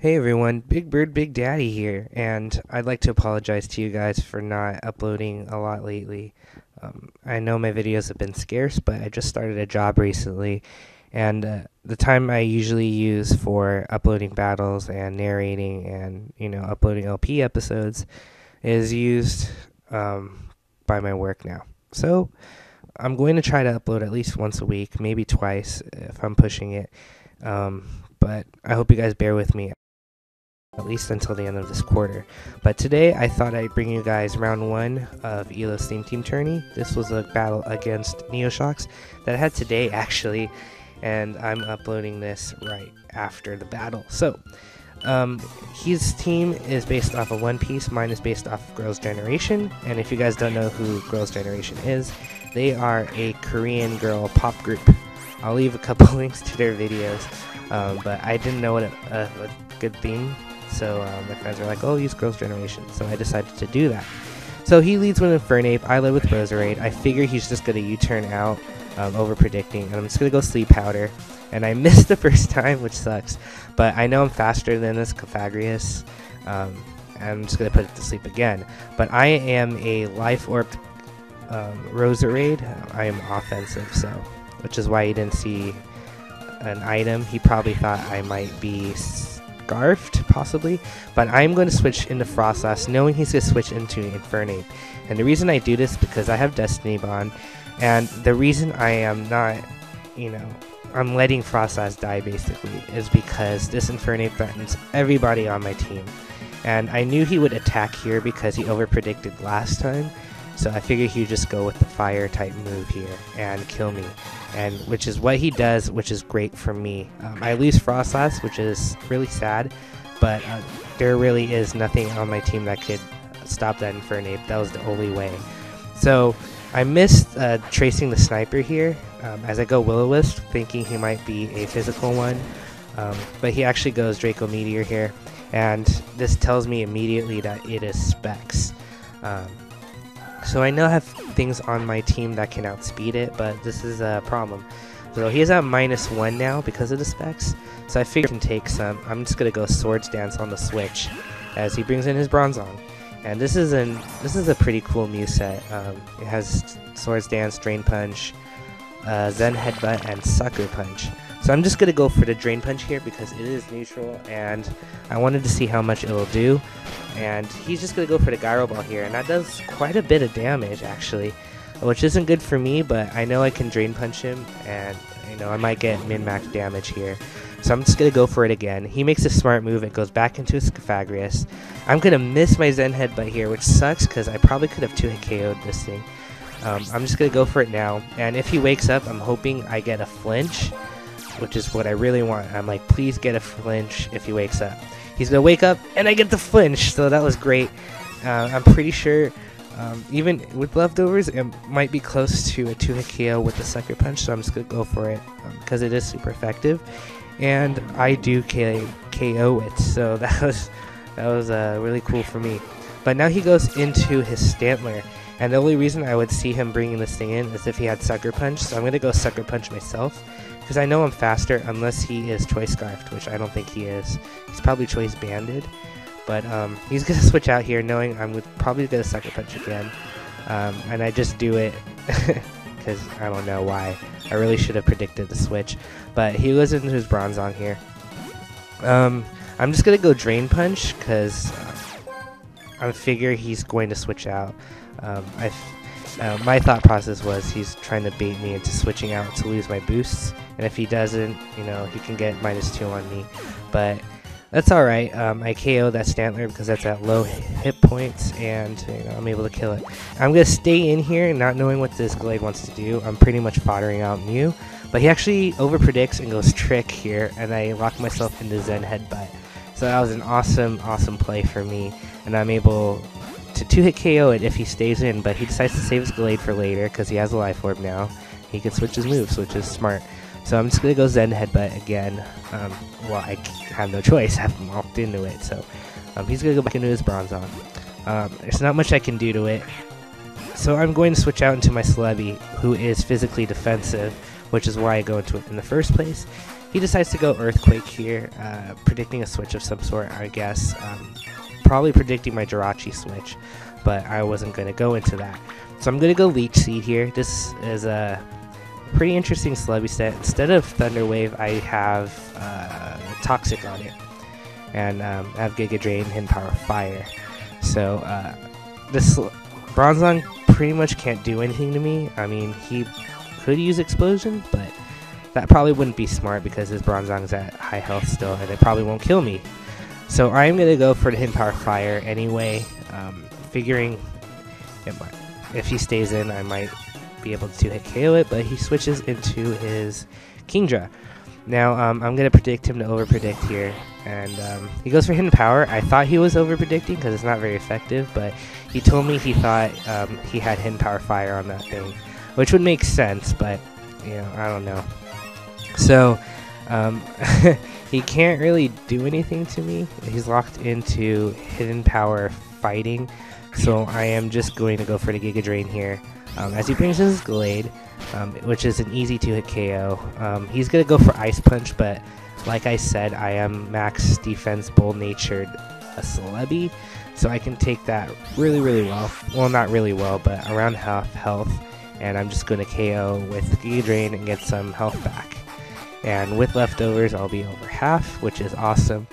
Hey everyone, BigBirdBigDaddy here, and I'd like to apologize to you guys for not uploading a lot lately. I know my videos have been scarce, but I just started a job recently, and the time I usually use for uploading battles and narrating and, uploading LP episodes is used by my work now. So I'm going to try to upload at least once a week, maybe twice if I'm pushing it, but I hope you guys bear with me at least until the end of this quarter. But today I thought I'd bring you guys round 1 of ELO's Theme Team Tourney. This was a battle against NeoShockz that I had today actually, and I'm uploading this right after the battle. So his team is based off of One Piece, mine is based off of Girls' Generation, and if you guys don't know who Girls' Generation is, they are a Korean girl pop group. I'll leave a couple links to their videos, but I didn't know what a good theme. So my friends were like, oh, use Girls' Generation. So I decided to do that. So he leads with Infernape. I led with Roserade. I figure he's just going to U-turn out, over predicting. And I'm just going to go Sleep Powder. And I missed the first time, which sucks. But I know I'm faster than this Cofagrius. And I'm just going to put it to sleep again. But I am a Life Orb Roserade. I am offensive, so which is why he didn't see an item. He probably thought I might be Scarfed, possibly, but I'm going to switch into Frostlass, knowing he's going to switch into Infernape. And the reason I do this is because I have Destiny Bond, and the reason I am not, I'm letting Frostlass die basically, is because this Infernape threatens everybody on my team. And I knew he would attack here because he overpredicted last time, so I figured he would just go with the fire type move here and kill me, and which is what he does, which is great for me. I lose Frostlass, which is really sad, but there really is nothing on my team that could stop that Infernape. That was the only way. So I missed tracing the sniper here as I go Will-O-Wisp, thinking he might be a physical one, but he actually goes Draco Meteor here, and this tells me immediately that it is Specs. So I know I have things on my team that can outspeed it, but this is a problem. So he is at -1 now because of the Specs, so I figure I can take some. I'm just going to go Swords Dance on the switch as he brings in his Bronzong. And this is a pretty cool move set. It has Swords Dance, Drain Punch, Zen Headbutt, and Sucker Punch. So I'm just going to go for the Drain Punch here because it is neutral, and I wanted to see how much it will do. And he's just going to go for the Gyro Ball here, and that does quite a bit of damage actually, which isn't good for me, but I know I can Drain Punch him, and I might get min-max damage here. So I'm just going to go for it again. He makes a smart move, it goes back into his Cofagrius. I'm going to miss my Zen Headbutt here, which sucks because I probably could have 2-hit KO'd this thing. I'm just going to go for it now, and if he wakes up, I'm hoping I get a flinch, which is what I really want. I'm like, please get a flinch if he wakes up. He's going to wake up, and I get the flinch, so that was great. I'm pretty sure, even with leftovers, it might be close to a 2-hit KO with the Sucker Punch, so I'm just going to go for it, because it is super effective. And I do KO it, so that was really cool for me. But now he goes into his Stantler, and the only reason I would see him bringing this thing in is if he had Sucker Punch, so I'm going to go Sucker Punch myself, because I know I'm faster unless he is Choice Scarfed, which I don't think he is. He's probably Choice Banded, but he's going to switch out here knowing I'm probably going to Sucker Punch again, and I just do it because I don't know why. I really should have predicted the switch, but he goes into his Bronzong here. I'm just going to go Drain Punch because I figure he's going to switch out. My thought process was he's trying to bait me into switching out to lose my boosts, and if he doesn't, he can get -2 on me, but that's alright. I KO that Stantler because that's at low hit points, and I'm able to kill it. I'm going to stay in here not knowing what this Glade wants to do. I'm pretty much foddering out Mew, but he actually overpredicts and goes Trick here, and I lock myself into Zen Headbutt. So that was an awesome play for me, and I'm able to 2-hit KO it if he stays in, but he decides to save his Glade for later because he has a Life Orb now. He can switch his moves, which is smart. So I'm just going to go Zen Headbutt again. Well, I have no choice. I've walked into it, so he's going to go back into his Bronzong. There's not much I can do to it. So I'm going to switch out into my Celebi, who is physically defensive, which is why I go into it in the first place. he decides to go Earthquake here, predicting a switch of some sort, I guess. Probably predicting my Jirachi switch, but I wasn't going to go into that. So I'm going to go Leech Seed here. This is a pretty interesting Celebi set. Instead of Thunder Wave, I have Toxic on it. And I have Giga Drain, Hidden Power, Fire. So this Bronzong pretty much can't do anything to me. I mean, he could use Explosion, but that probably wouldn't be smart because his Bronzong's at high health still, and it probably won't kill me. So I'm going to go for the Hidden Power Fire anyway, figuring if he stays in, I might be able to hit KO it, but he switches into his Kingdra. Now, I'm going to predict him to over-predict here, and he goes for Hidden Power. I thought he was over-predicting because it's not very effective, but he told me he thought he had Hidden Power Fire on that thing, which would make sense, but, you know, I don't know. So, he can't really do anything to me. He's locked into Hidden Power Fighting, so I am just going to go for the Giga Drain here. As he brings his Glade, which is an easy 2-hit KO. He's going to go for Ice Punch, but like I said, I am max defense, bold-natured a Celebi, so I can take that really, really well. Well, not really well, but around half health, and I'm just going to KO with Giga Drain and get some health back. And with leftovers, I'll be over half, which is awesome.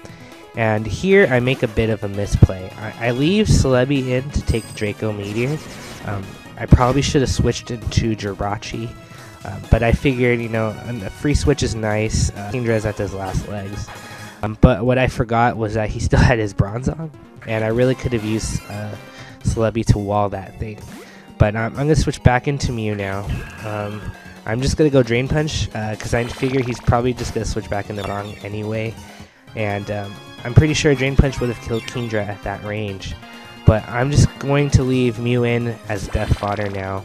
And here, I make a bit of a misplay. I leave Celebi in to take Draco Meteor. I probably should have switched into Jirachi, but I figured, you know, a free switch is nice. Kindra's at his last legs. But what I forgot was that he still had his Bronzong, and I really could have used Celebi to wall that thing. But I'm going to switch back into Mew now. I'm just going to go Drain Punch, because I figure he's probably just going to switch back into Bronzong anyway. And I'm pretty sure Drain Punch would have killed Kingdra at that range. But I'm just going to leave Mew in as Death Fodder now,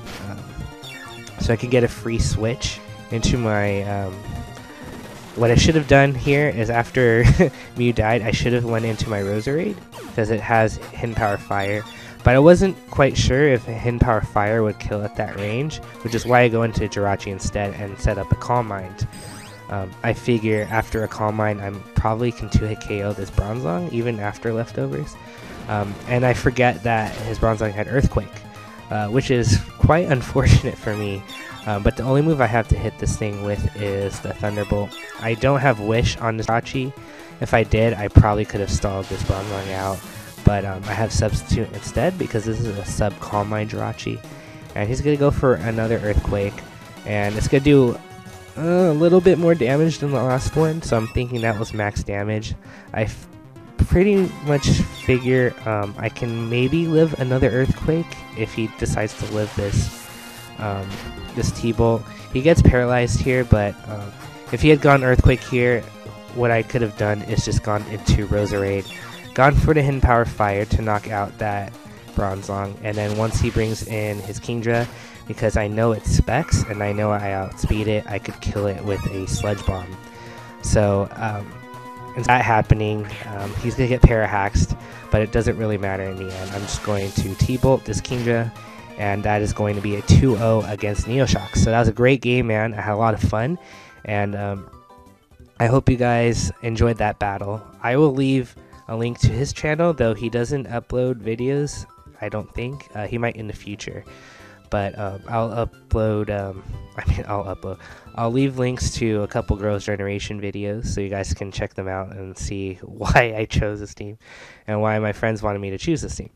so I can get a free switch into my... what I should have done here is after Mew died, I should have went into my Roserade, because it has Hidden Power Fire. But I wasn't quite sure if Hidden Power Fire would kill at that range, which is why I go into Jirachi instead and set up a Calm Mind. I figure after a Calm Mind, I probably can 2-hit KO this Bronzong, even after leftovers. And I forget that his Bronzong had Earthquake, which is quite unfortunate for me. But the only move I have to hit this thing with is the Thunderbolt. I don't have Wish on this Jirachi. If I did, I probably could have stalled this Bronzong out. But I have Substitute instead because this is a sub Calm Mind Jirachi. And he's going to go for another Earthquake. And it's going to do a little bit more damage than the last one. So I'm thinking that was max damage. I pretty much figure I can maybe live another Earthquake if he decides to live this this T-Bolt. He gets paralyzed here, but if he had gone Earthquake here, what I could have done is just gone into Roserade, gone for the Hidden Power Fire to knock out that Bronzong, and then once he brings in his Kingdra, because I know it's specs and I know I outspeed it, I could kill it with a Sludge Bomb. So that happening, he's going to get Parahaxed, but it doesn't really matter in the end. I'm just going to T-Bolt this Kingdra, and that is going to be a 2-0 against NeoShockz. So that was a great game, man. I had a lot of fun, and I hope you guys enjoyed that battle. I will leave a link to his channel, though he doesn't upload videos, I don't think. He might in the future. But I'll leave links to a couple Girls' Generation videos so you guys can check them out and see why I chose this team and why my friends wanted me to choose this team.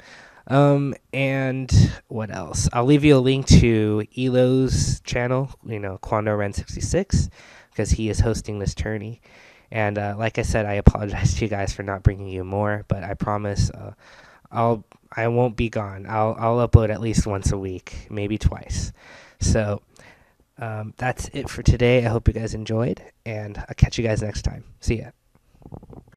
And what else? I'll leave you a link to Elo's channel, you know, Quando Ren 66, because he is hosting this tourney. And like I said, I apologize to you guys for not bringing you more, but I promise I won't be gone. I'll upload at least once a week, maybe twice. So that's it for today. I hope you guys enjoyed, and I'll catch you guys next time. See ya.